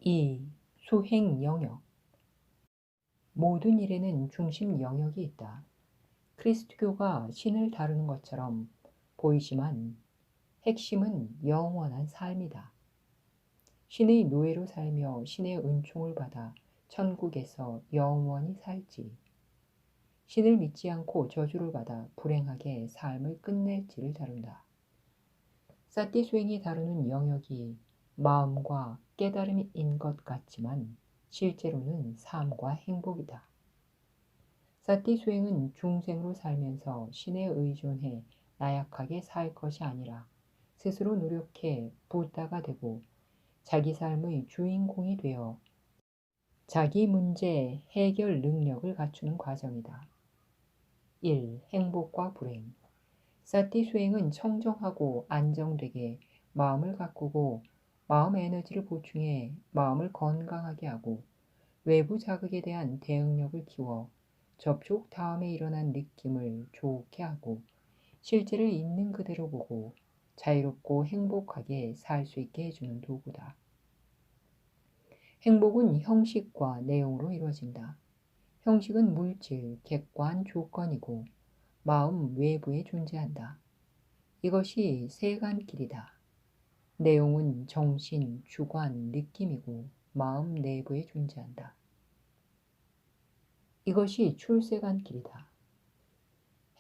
2. 수행 영역. 모든 일에는 중심 영역이 있다. 그리스도교가 신을 다루는 것처럼 보이지만 핵심은 영원한 삶이다. 신의 노예로 살며 신의 은총을 받아 천국에서 영원히 살지, 신을 믿지 않고 저주를 받아 불행하게 삶을 끝낼지를 다룬다. 사티 수행이 다루는 영역이 마음과 깨달음인 것 같지만 실제로는 삶과 행복이다. 사티 수행은 중생으로 살면서 신에 의존해 나약하게 살 것이 아니라 스스로 노력해 부다가 되고 자기 삶의 주인공이 되어 자기 문제 해결 능력을 갖추는 과정이다. 1. 행복과 불행. 사티 수행은 청정하고 안정되게 마음을 가꾸고 마음 에너지를 보충해 마음을 건강하게 하고 외부 자극에 대한 대응력을 키워 접촉 다음에 일어난 느낌을 좋게 하고 실제를 있는 그대로 보고 자유롭고 행복하게 살 수 있게 해주는 도구다. 행복은 형식과 내용으로 이루어진다. 형식은 물질, 객관, 조건이고 마음 외부에 존재한다. 이것이 세간길이다. 내용은 정신, 주관, 느낌이고 마음 내부에 존재한다. 이것이 출세간길이다.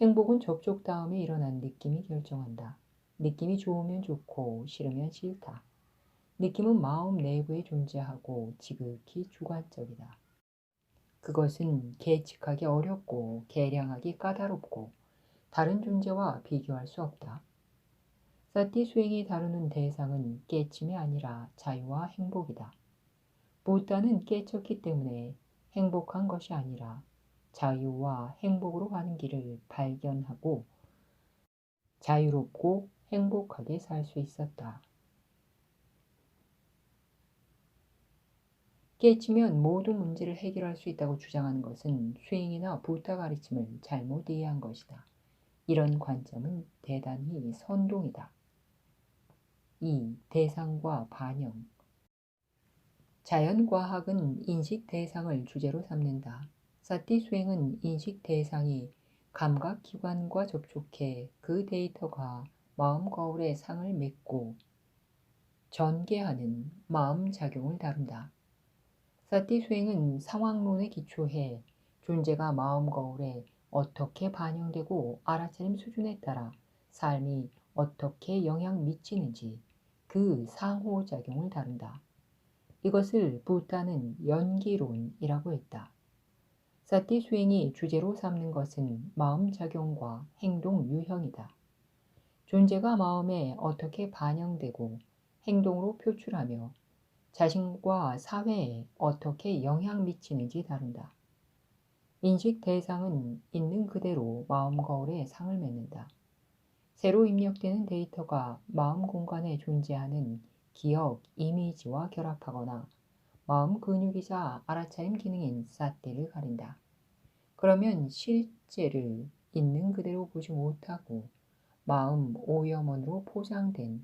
행복은 접촉 다음에 일어난 느낌이 결정한다. 느낌이 좋으면 좋고 싫으면 싫다. 느낌은 마음 내부에 존재하고 지극히 주관적이다. 그것은 계측하기 어렵고 계량하기 까다롭고 다른 존재와 비교할 수 없다. 사티 수행이 다루는 대상은 깨침이 아니라 자유와 행복이다. 부다는 깨쳤기 때문에 행복한 것이 아니라 자유와 행복으로 가는 길을 발견하고 자유롭고 행복하게 살 수 있었다. 깨치면 모든 문제를 해결할 수 있다고 주장하는 것은 수행이나 부다 가르침을 잘못 이해한 것이다. 이런 관점은 대단히 선동이다. 2. 대상과 반영. 자연과학은 인식 대상을 주제로 삼는다. 사티 수행은 인식 대상이 감각기관과 접촉해 그 데이터가 마음 거울에 상을 맺고 전개하는 마음작용을 다룬다. 사티 수행은 상황론에 기초해 존재가 마음 거울에 어떻게 반영되고 알아차림 수준에 따라 삶이 어떻게 영향 미치는지 그 상호작용을 다룬다. 이것을 부다는 연기론이라고 했다. 사티 수행이 주제로 삼는 것은 마음작용과 행동 유형이다. 존재가 마음에 어떻게 반영되고 행동으로 표출하며 자신과 사회에 어떻게 영향 미치는지 다룬다. 인식 대상은 있는 그대로 마음 거울에 상을 맺는다. 새로 입력되는 데이터가 마음 공간에 존재하는 기억, 이미지와 결합하거나 마음 근육이자 알아차림 기능인 사티를 가린다. 그러면 실제를 있는 그대로 보지 못하고 마음 오염원으로 포장된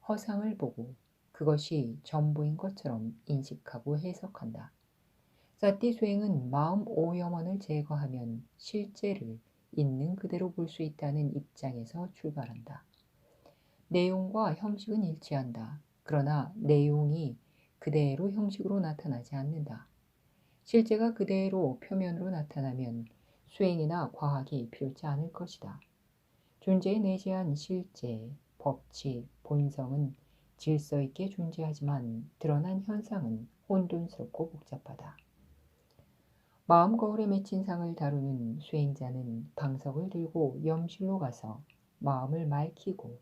허상을 보고 그것이 전부인 것처럼 인식하고 해석한다. 사티 수행은 마음 오염원을 제거하면 실제를 있는 그대로 볼 수 있다는 입장에서 출발한다. 내용과 형식은 일치한다. 그러나 내용이 그대로 형식으로 나타나지 않는다. 실제가 그대로 표면으로 나타나면 수행이나 과학이 필요치 않을 것이다. 존재에 내재한 실제, 법칙, 본성은 질서 있게 존재하지만 드러난 현상은 혼돈스럽고 복잡하다. 마음 거울에 맺힌 상을 다루는 수행자는 방석을 들고 염실로 가서 마음을 맑히고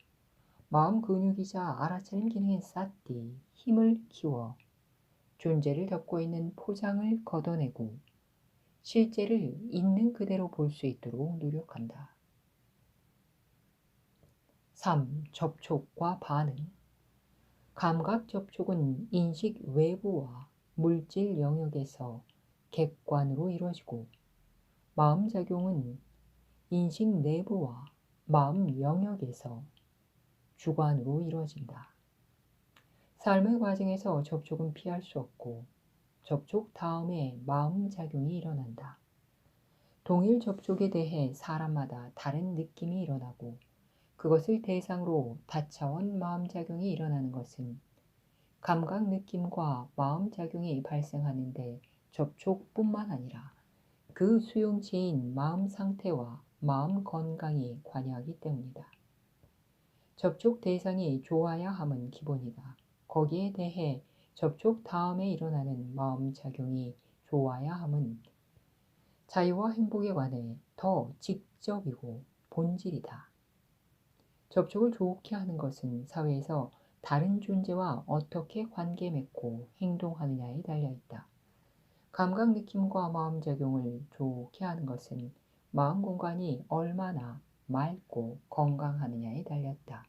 마음 근육이자 알아차림 기능인 사티, 힘을 키워 존재를 덮고 있는 포장을 걷어내고 실제를 있는 그대로 볼 수 있도록 노력한다. 3. 접촉과 반응. 감각 접촉은 인식 외부와 물질 영역에서 객관으로 이루어지고 마음작용은 인식 내부와 마음 영역에서 주관으로 이루어진다. 삶의 과정에서 접촉은 피할 수 없고 접촉 다음에 마음작용이 일어난다. 동일 접촉에 대해 사람마다 다른 느낌이 일어나고 그것을 대상으로 다차원 마음작용이 일어나는 것은 감각 느낌과 마음작용이 발생하는데 접촉뿐만 아니라 그 수용체인 마음 상태와 마음 건강이 관여하기 때문이다. 접촉 대상이 좋아야 함은 기본이다. 거기에 대해 접촉 다음에 일어나는 마음작용이 좋아야 함은 자유와 행복에 관해 더 직접이고 본질이다. 접촉을 좋게 하는 것은 사회에서 다른 존재와 어떻게 관계 맺고 행동하느냐에 달려있다. 감각 느낌과 마음작용을 좋게 하는 것은 마음 공간이 얼마나 맑고 건강하느냐에 달렸다.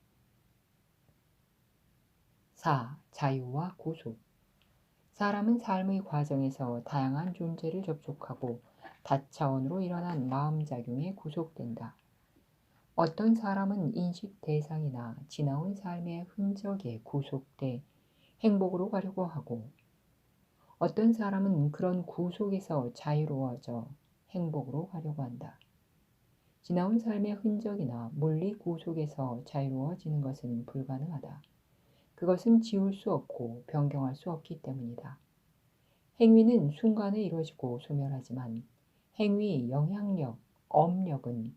4. 자유와 구속. 사람은 삶의 과정에서 다양한 존재를 접촉하고 다차원으로 일어난 마음작용에 구속된다. 어떤 사람은 인식 대상이나 지나온 삶의 흔적에 구속돼 행복으로 가려고 하고 어떤 사람은 그런 구속에서 자유로워져 행복으로 가려고 한다. 지나온 삶의 흔적이나 물리 구속에서 자유로워지는 것은 불가능하다. 그것은 지울 수 없고 변경할 수 없기 때문이다. 행위는 순간에 이루어지고 소멸하지만 행위의 영향력, 업력은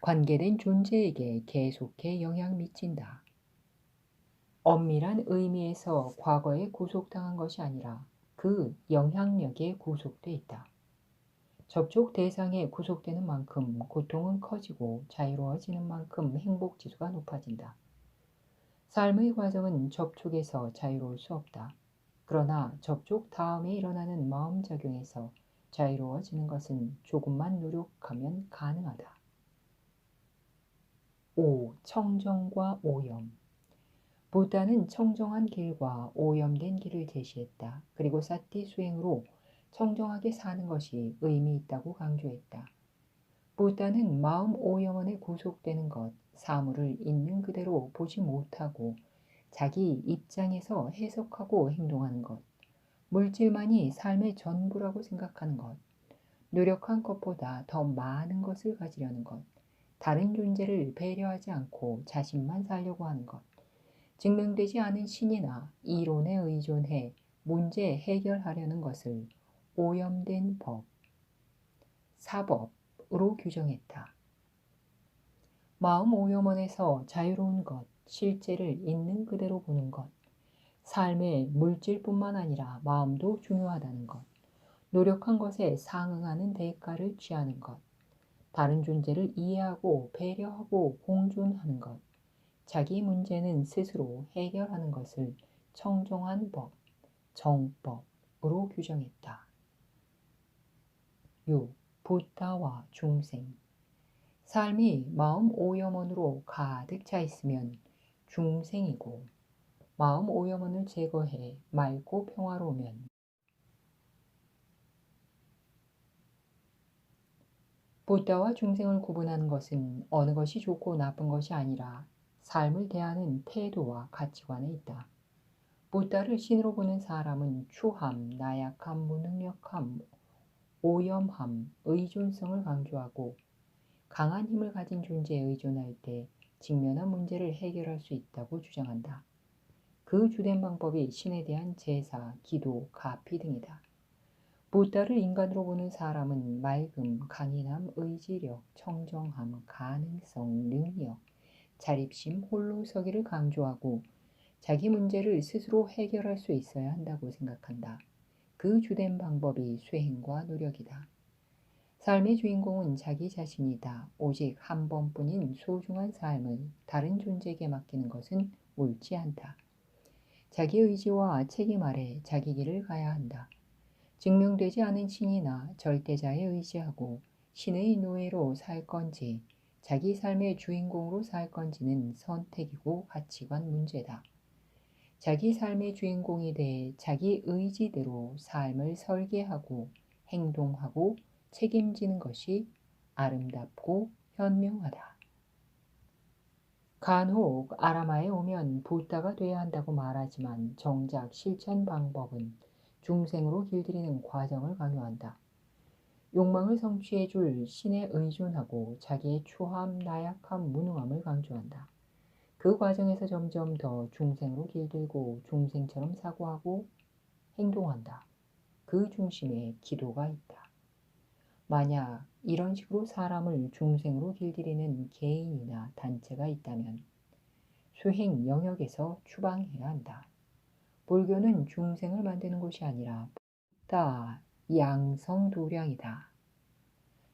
관계된 존재에게 계속해 영향 미친다. 엄밀한 의미에서 과거에 구속당한 것이 아니라 그 영향력에 구속돼 있다. 접촉 대상에 구속되는 만큼 고통은 커지고 자유로워지는 만큼 행복 지수가 높아진다. 삶의 과정은 접촉에서 자유로울 수 없다. 그러나 접촉 다음에 일어나는 마음작용에서 자유로워지는 것은 조금만 노력하면 가능하다. 5. 청정과 오염. 부다는 청정한 길과 오염된 길을 제시했다. 그리고 사티 수행으로 청정하게 사는 것이 의미 있다고 강조했다. 부다는 마음 오염원에 구속되는 것, 사물을 있는 그대로 보지 못하고 자기 입장에서 해석하고 행동하는 것, 물질만이 삶의 전부라고 생각하는 것, 노력한 것보다 더 많은 것을 가지려는 것, 다른 존재를 배려하지 않고 자신만 살려고 하는 것, 증명되지 않은 신이나 이론에 의존해 문제 해결하려는 것을 오염된 법, 사법으로 규정했다. 마음 오염원에서 자유로운 것, 실제를 있는 그대로 보는 것, 삶의 물질뿐만 아니라 마음도 중요하다는 것, 노력한 것에 상응하는 대가를 취하는 것, 다른 존재를 이해하고 배려하고 공존하는 것, 자기 문제는 스스로 해결하는 것을 청정한 법, 정법으로 규정했다. 6. 부다와 중생. 삶이 마음 오염원으로 가득 차 있으면 중생이고 마음 오염원을 제거해 맑고 평화로우면 부다와 중생을 구분하는 것은 어느 것이 좋고 나쁜 것이 아니라 삶을 대하는 태도와 가치관에 있다. 부다를 신으로 보는 사람은 추함, 나약함, 무능력함, 오염함, 의존성을 강조하고 강한 힘을 가진 존재에 의존할 때 직면한 문제를 해결할 수 있다고 주장한다. 그 주된 방법이 신에 대한 제사, 기도, 가피 등이다. 부다를 인간으로 보는 사람은 맑음, 강인함, 의지력, 청정함, 가능성, 능력, 자립심, 홀로서기를 강조하고 자기 문제를 스스로 해결할 수 있어야 한다고 생각한다. 그 주된 방법이 수행과 노력이다. 삶의 주인공은 자기 자신이다. 오직 한 번뿐인 소중한 삶을 다른 존재에게 맡기는 것은 옳지 않다. 자기 의지와 책임 아래 자기 길을 가야 한다. 증명되지 않은 신이나 절대자에 의지하고 신의 노예로 살 건지 자기 삶의 주인공으로 살 건지는 선택이고 가치관 문제다. 자기 삶의 주인공이 돼 자기 의지대로 삶을 설계하고 행동하고 책임지는 것이 아름답고 현명하다. 간혹 아라마에 오면 부다가 돼야 한다고 말하지만 정작 실천 방법은 중생으로 길들이는 과정을 강요한다. 욕망을 성취해 줄 신에 의존하고 자기의 추함, 나약함, 무능함을 강조한다. 그 과정에서 점점 더 중생으로 길들고 중생처럼 사고하고 행동한다. 그 중심에 기도가 있다. 만약 이런 식으로 사람을 중생으로 길들이는 개인이나 단체가 있다면 수행 영역에서 추방해야 한다. 불교는 중생을 만드는 것이 아니라 붓다 양성도량이다.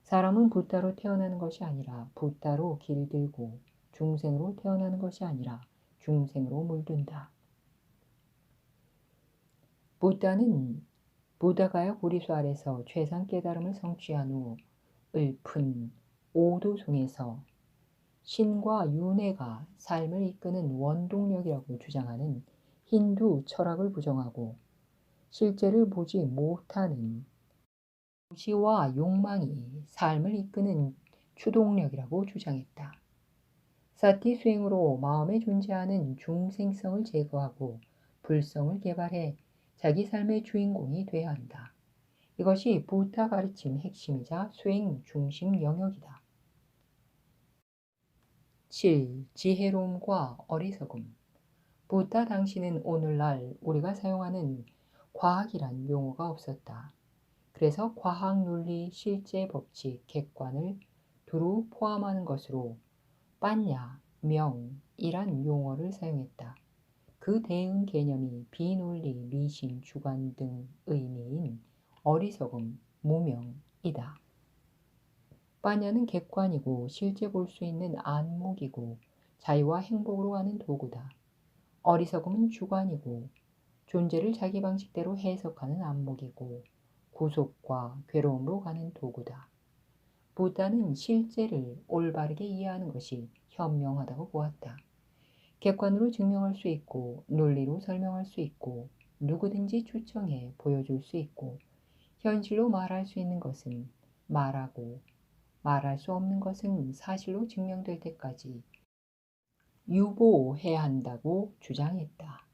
사람은 붓다로 태어나는 것이 아니라 붓다로 길들고 중생으로 태어나는 것이 아니라 중생으로 물든다. 붓다는 부다가야 보리수 아래서 최상 깨달음을 성취한 후 을푼 오도송에서 신과 윤회가 삶을 이끄는 원동력이라고 주장하는 힌두 철학을 부정하고 실제를 보지 못하는 무시와 욕망이 삶을 이끄는 추동력이라고 주장했다. 사티 수행으로 마음에 존재하는 중생성을 제거하고 불성을 개발해 자기 삶의 주인공이 되어야 한다. 이것이 부타 가르침 핵심이자 수행 중심 영역이다. 7. 지혜로움과 어리석음. 부타 당시는 오늘날 우리가 사용하는 과학이란 용어가 없었다. 그래서 과학 논리, 실제 법칙, 객관을 두루 포함하는 것으로 빠냐, 명이란 용어를 사용했다. 그 대응 개념이 비논리, 미신, 주관 등 의미인 어리석음, 무명이다. 빠냐는 객관이고 실제 볼 수 있는 안목이고 자유와 행복으로 가는 도구다. 어리석음은 주관이고 존재를 자기 방식대로 해석하는 안목이고 구속과 괴로움으로 가는 도구다. 부다는 실제를 올바르게 이해하는 것이 현명하다고 보았다. 객관으로 증명할 수 있고 논리로 설명할 수 있고 누구든지 추정해 보여줄 수 있고 현실로 말할 수 있는 것은 말하고 말할 수 없는 것은 사실로 증명될 때까지 유보해야 한다고 주장했다.